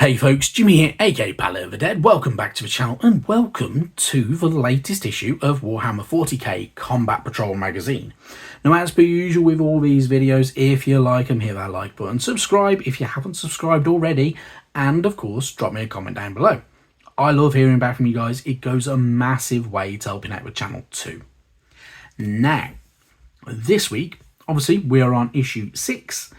Hey folks, Jimmy here, aka Palette of the Dead. Welcome back to the channel and welcome to the latest issue of Warhammer 40k Combat Patrol magazine. Now, as per usual with all these videos, if you like them, hit that like button, subscribe if you haven't subscribed already, and of course drop me a comment down below. I love hearing back from you guys. It goes a massive way to helping out the channel too. Now, this week, obviously we are on issue 6.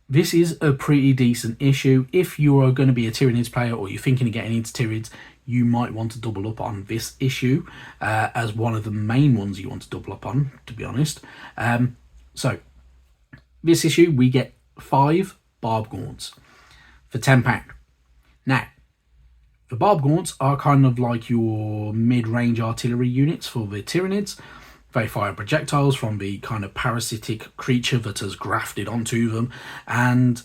This is a pretty decent issue. If you are going to be a Tyranid player or you're thinking of getting into Tyranids, you might want to double up on this issue as one of the main ones you want to double up on, to be honest. So, this issue, we get 5 Barb Gaunts for £10. Now, the Barb Gaunts are kind of like your mid-range artillery units for the Tyranids. They fire projectiles from the kind of parasitic creature that has grafted onto them, and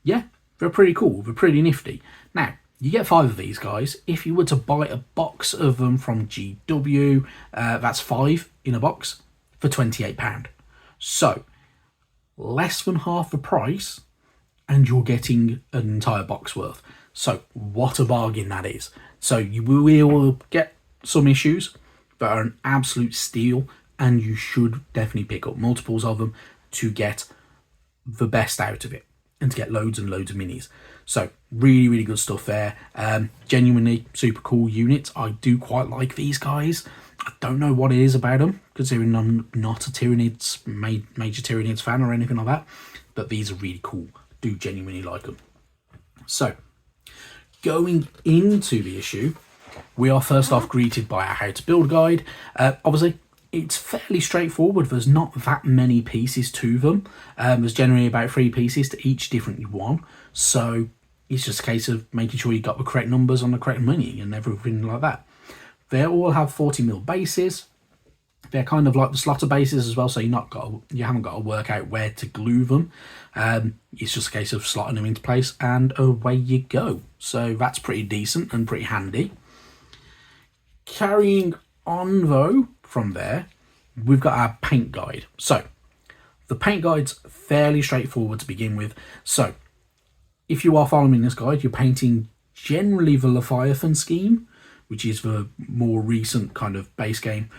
yeah, they're pretty cool, they're pretty nifty. Now, you get 5 of these guys. If you were to buy a box of them from GW, that's 5 in a box for £28. So, less than half the price, and you're getting an entire box worth. So, what a bargain that is. So, you will get some issues that are an absolute steal, and you should definitely pick up multiples of them to get the best out of it and to get loads and loads of minis. So really, really good stuff there. Genuinely super cool units. I do quite like these guys. I don't know what it is about them, considering I'm not a Tyranids, major Tyranids fan or anything like that, but these are really cool. I do genuinely like them. So going into the issue, we are first off greeted by a how to build guide. Obviously, it's fairly straightforward. There's not that many pieces to them. There's generally about 3 pieces to each different one. So it's just a case of making sure you got the correct numbers on the correct money and everything like that. They all have 40mm bases. They're kind of like the slaughter bases as well, so you haven't got to work out where to glue them. It's just a case of slotting them into place and away you go. So that's pretty decent and pretty handy. Carrying on though, from there, we've got our paint guide. So the paint guide's fairly straightforward to begin with. So if you are following this guide, you're painting generally the Leviathan scheme, which is the more recent kind of base game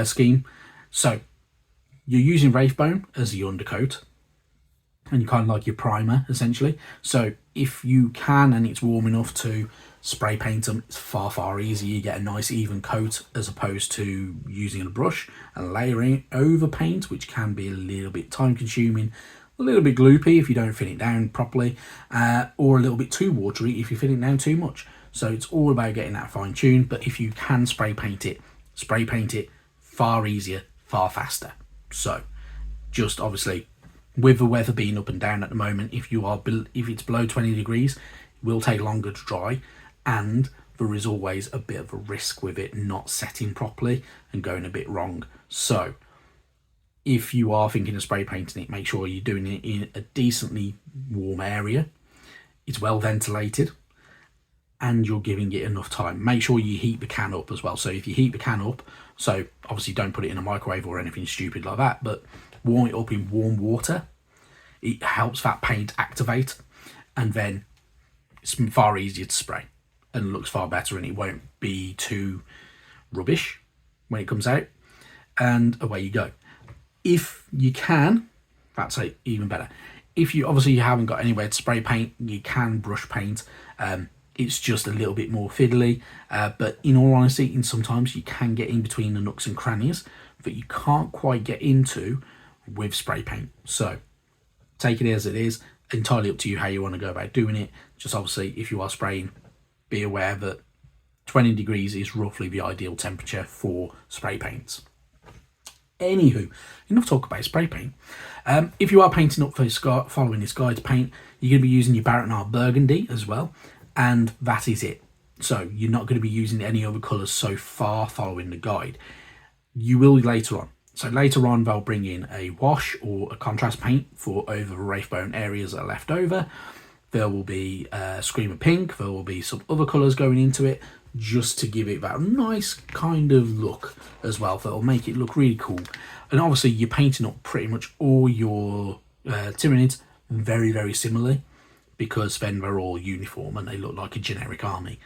scheme. So you're using Wraithbone as the undercoat, and you kind of like your primer essentially. So if you can and it's warm enough to spray paint them, it's far easier. You get a nice even coat as opposed to using a brush and layering over paint, which can be a little bit time consuming, a little bit gloopy if you don't thin it down properly, or a little bit too watery if you thin it down too much. So it's all about getting that fine tuned, but if you can spray paint it far easier, far faster. So just obviously with the weather being up and down at the moment, if it's below 20 degrees, it will take longer to dry, and there is always a bit of a risk with it not setting properly and going a bit wrong. So if you are thinking of spray painting it, make sure you're doing it in a decently warm area, it's well ventilated, and you're giving it enough time. Make sure you heat the can up as well. So if you heat the can up, so obviously don't put it in a microwave or anything stupid like that, but warm it up in warm water. It helps that paint activate, and then it's far easier to spray and looks far better, and it won't be too rubbish when it comes out, and away you go. If you can, that's even better. If you haven't got anywhere to spray paint, you can brush paint. It's just a little bit more fiddly, but in all honesty, sometimes you can get in between the nooks and crannies that you can't quite get into with spray paint. So take it as it is, entirely up to you how you want to go about doing it. Just obviously, if you are spraying, be aware that 20 degrees is roughly the ideal temperature for spray paints. Anywho, enough talk about spray paint. If you are painting up for following this guide to paint, you're going to be using your Baratnar Burgundy as well, and that is it. So you're not going to be using any other colours so far following the guide. You will later on. So later on, they'll bring in a wash or a contrast paint for over the Wraithbone areas that are left over. There will be a Screamer Pink. There will be some other colours going into it just to give it that nice kind of look as well. That'll make it look really cool. And obviously, you're painting up pretty much all your Tyranids very similarly. because then they're all uniform and they look like a generic army.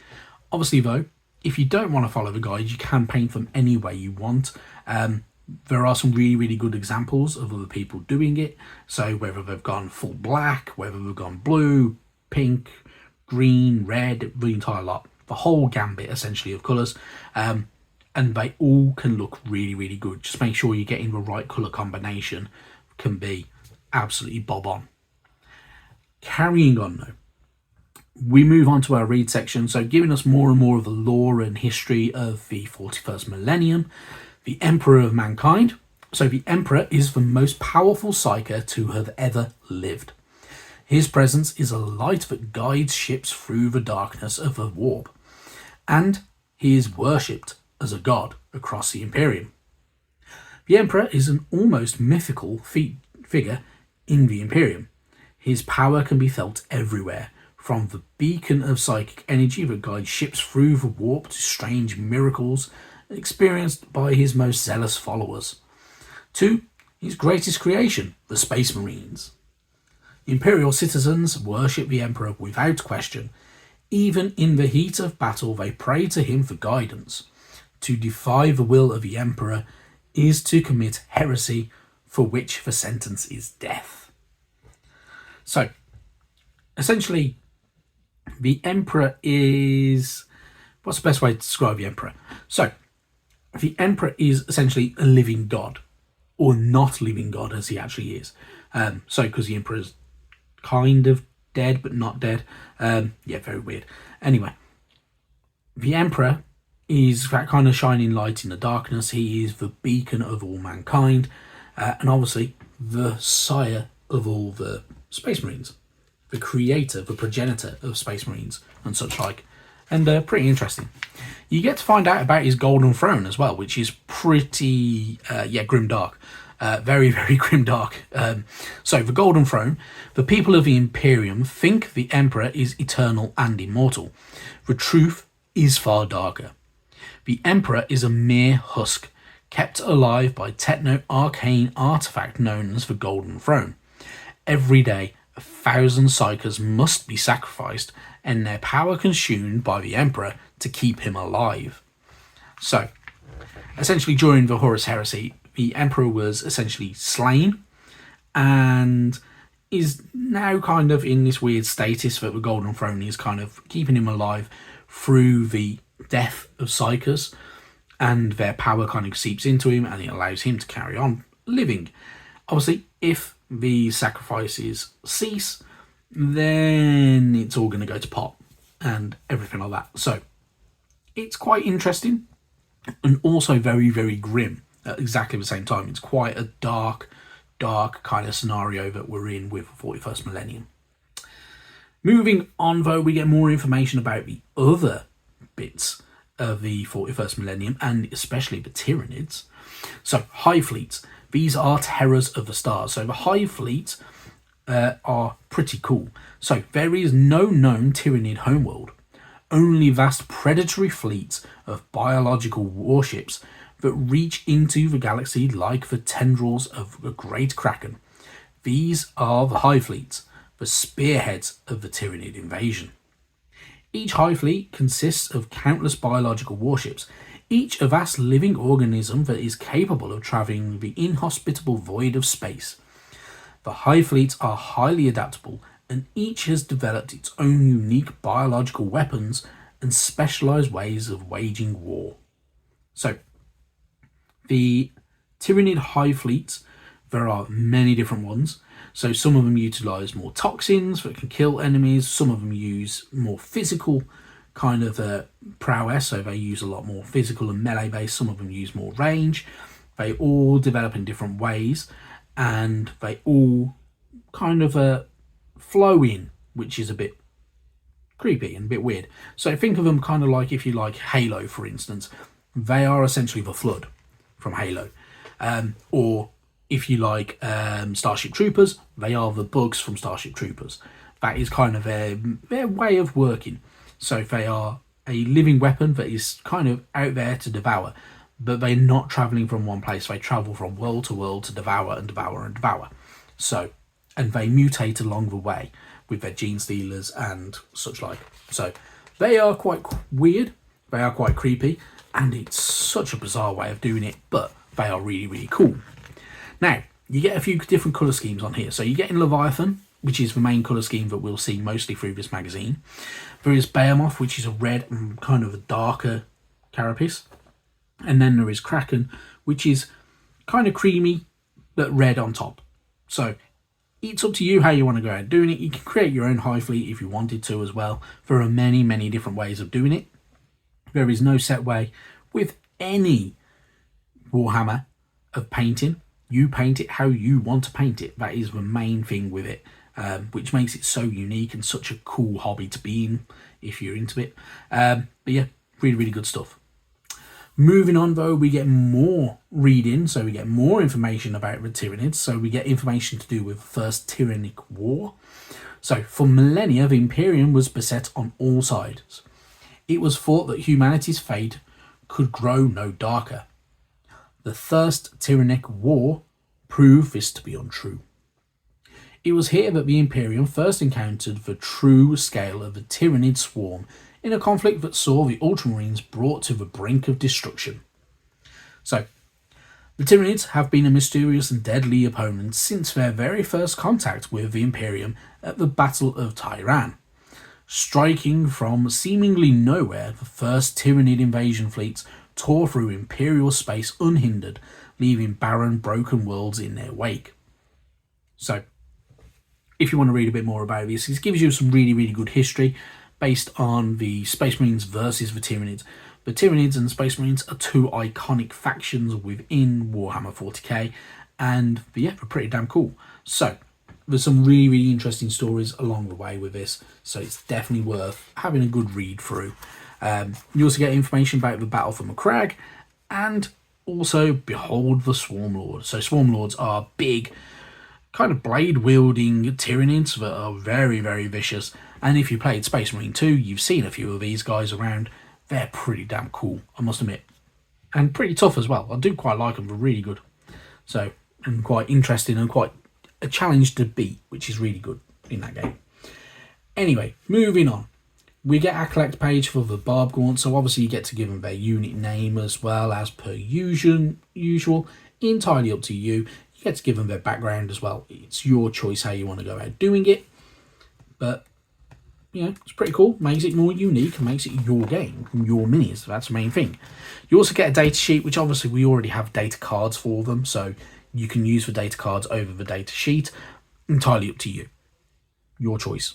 Obviously though, if you don't want to follow the guide, you can paint them any way you want. There are some really good examples of other people doing it. So whether they've gone full black, whether they've gone blue, pink, green, red, the entire lot, the whole gambit essentially of colours. And they all can look really good. Just make sure you're getting the right colour combination. Can be absolutely bob on. Carrying on though, we move on to our read section, so giving us more and more of the lore and history of the 41st millennium, the Emperor of Mankind. So the Emperor is the most powerful psyker to have ever lived. His presence is a light that guides ships through the darkness of the warp, and he is worshipped as a god across the Imperium. The Emperor is an almost mythical figure in the Imperium. His power can be felt everywhere, from the beacon of psychic energy that guides ships through the warp to strange miracles experienced by his most zealous followers, to his greatest creation, the Space Marines. Imperial citizens worship the Emperor without question. Even in the heat of battle, they pray to him for guidance. To defy the will of the Emperor is to commit heresy, for which the sentence is death. So, essentially, the Emperor is... what's the best way to describe the Emperor? So, the Emperor is essentially a living god, or not living god as he actually is. Because the Emperor is kind of dead, but not dead. Yeah, very weird. Anyway, the Emperor is that kind of shining light in the darkness. He is the beacon of all mankind, and obviously the sire of all the Space Marines, the creator, the progenitor of Space Marines and such like. And pretty interesting. You get to find out about his golden throne as well, which is pretty, grim dark. Very grim dark. So the golden throne, the people of the Imperium think the Emperor is eternal and immortal. The truth is far darker. The Emperor is a mere husk, kept alive by techno-arcane artifact known as the Golden Throne. Every day, 1,000 psykers must be sacrificed and their power consumed by the Emperor to keep him alive. So, essentially during the Horus Heresy, the Emperor was essentially slain and is now kind of in this weird status that the Golden Throne is kind of keeping him alive through the death of psykers, and their power kind of seeps into him and it allows him to carry on living. Obviously, if the sacrifices cease, then it's all going to go to pot and everything like that. So it's quite interesting and also very grim at exactly the same time. It's quite a dark kind of scenario that we're in with the 41st millennium. Moving on though, we get more information about the other bits of the 41st millennium, and especially the Tyranids. So Hive Fleets, these are terrors of the stars. So the Hive Fleets are pretty cool. So there is no known Tyranid homeworld, only vast predatory fleets of biological warships that reach into the galaxy like the tendrils of a great kraken. These are the Hive Fleets, the spearheads of the Tyranid invasion. Each Hive Fleet consists of countless biological warships, each a vast living organism that is capable of travelling the inhospitable void of space. The Hive Fleets are highly adaptable, and each has developed its own unique biological weapons and specialised ways of waging war. So, the Tyranid Hive Fleets, there are many different ones. So some of them utilise more toxins that can kill enemies, some of them use more physical kind of prowess, so they use a lot more physical and melee based, some of them use more range. They all develop in different ways, and they all kind of flow in, which is a bit creepy and a bit weird. So think of them kind of like, if you like Halo for instance, they are essentially the Flood from Halo, or if you like Starship Troopers, they are the bugs from Starship Troopers. That is kind of their way of working. So they are a living weapon that is kind of out there to devour, but they're not travelling from one place. They travel from world to world to devour and devour and devour. So, and they mutate along the way. with their gene stealers and such like. So they are quite weird, they are quite creepy, and it's such a bizarre way of doing it, but they are really, really cool. Now, you get a few different colour schemes on here. So you get in Leviathan, which is the main colour scheme that we'll see mostly through this magazine. There is Behemoth, which is a red and kind of a darker carapace. And then there is Kraken, which is kind of creamy, but red on top. So it's up to you how you want to go out doing it. You can create your own hive fleet if you wanted to as well. There are many, many different ways of doing it. There is no set way with any Warhammer of painting. You paint it how you want to paint it. That is the main thing with it, which makes it so unique and such a cool hobby to be in if you're into it. But yeah, really, really good stuff. Moving on though, we get more reading, so we get more information about the Tyranids. So we get information to do with the First Tyrannic War. So for millennia, the Imperium was beset on all sides. It was thought that humanity's fate could grow no darker. The First Tyrannic War proved this to be untrue. It was here that the Imperium first encountered the true scale of the Tyranid swarm in a conflict that saw the Ultramarines brought to the brink of destruction. So, the Tyranids have been a mysterious and deadly opponent since their very first contact with the Imperium at the Battle of Tyranid. Striking from seemingly nowhere, the first Tyranid invasion fleets tore through Imperial space unhindered, leaving barren, broken worlds in their wake. So, if you want to read a bit more about this, it gives you some really, really good history based on the Space Marines versus the Tyranids. The Tyranids and the Space Marines are two iconic factions within Warhammer 40k, and yeah, they're pretty damn cool. So, there's some really, really interesting stories along the way with this, so it's definitely worth having a good read through. You also get information about the Battle for Macragge, and also behold the Swarm Lords. So Swarm Lords are big, kind of blade-wielding Tyranids that are very, very vicious. And if you played Space Marine 2, you've seen a few of these guys around. They're pretty damn cool, I must admit. And pretty tough as well. I do quite like them, they're really good. So, and quite interesting and quite a challenge to beat, which is really good in that game. Anyway, moving on. We get our collect page for the Barb Gaunts, so obviously you get to give them their unit name as well as per usual. Entirely up to you. You get to give them their background as well. It's your choice how you want to go about doing it. But, you know, it's pretty cool. Makes it more unique and makes it your game, your minis. That's the main thing. You also get a data sheet, which obviously we already have data cards for them, so you can use the data cards over the data sheet. Entirely up to you. Your choice.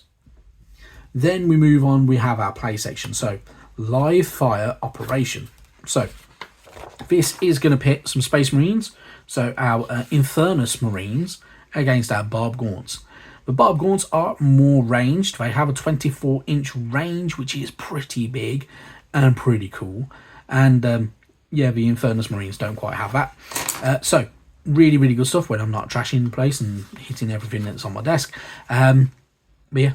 Then we move on, we have our play section. So, live fire operation. So, this is going to pit some Space Marines, so our Infernus Marines, against our Barb Gaunts. The Barb Gaunts are more ranged. They have a 24-inch range, which is pretty big and pretty cool. And, yeah, the Infernus Marines don't quite have that. So, really, really good stuff when I'm not trashing the place and hitting everything that's on my desk. But yeah,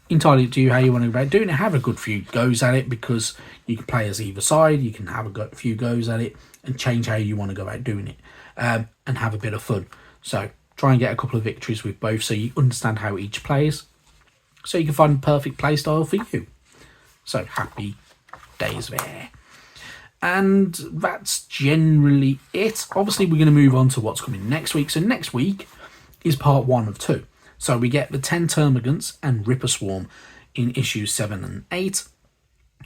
entirely up to you how you want to go about doing it. Have a good few goes at it, because you can play as either side. You can have a few goes at it and change how you want to go about doing it, and have a bit of fun. So try and get a couple of victories with both, so you understand how each plays, so you can find the perfect play style for you. So happy days there. And that's generally it. Obviously, we're going to move on to what's coming next week. So next week is part 1 of 2. So we get the 10 Termagants and Ripper Swarm in issues 7 and 8.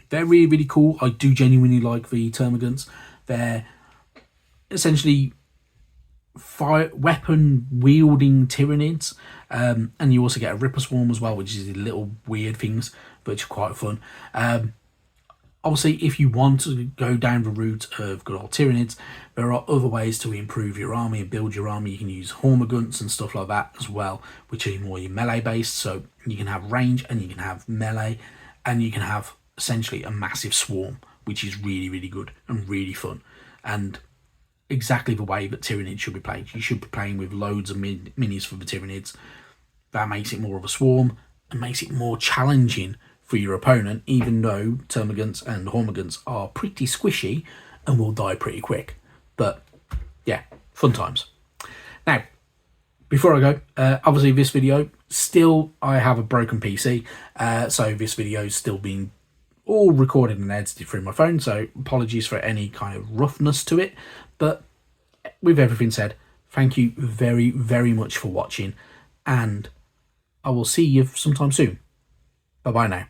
They're really, really cool. I do genuinely like the Termagants. They're essentially weapon-wielding Tyranids. And you also get a Ripper Swarm as well, which is little weird things, which are quite fun. Obviously, if you want to go down the route of good old Tyranids, there are other ways to improve your army and build your army. You can use Hormagants and stuff like that as well, which are more melee based. So you can have range and you can have melee, and you can have essentially a massive swarm, which is really, really good and really fun. And exactly the way that Tyranids should be played. You should be playing with loads of minis for the Tyranids. That makes it more of a swarm and makes it more challenging for your opponent, even though Termagants and Hormagants are pretty squishy and will die pretty quick. But yeah, fun times. Now, before I go, obviously this video Still, I have a broken PC, so this video is still being all recorded and edited through my phone, so apologies for any kind of roughness to it. But with everything said, thank you very, very much for watching, and I will see you sometime soon. Bye-bye now.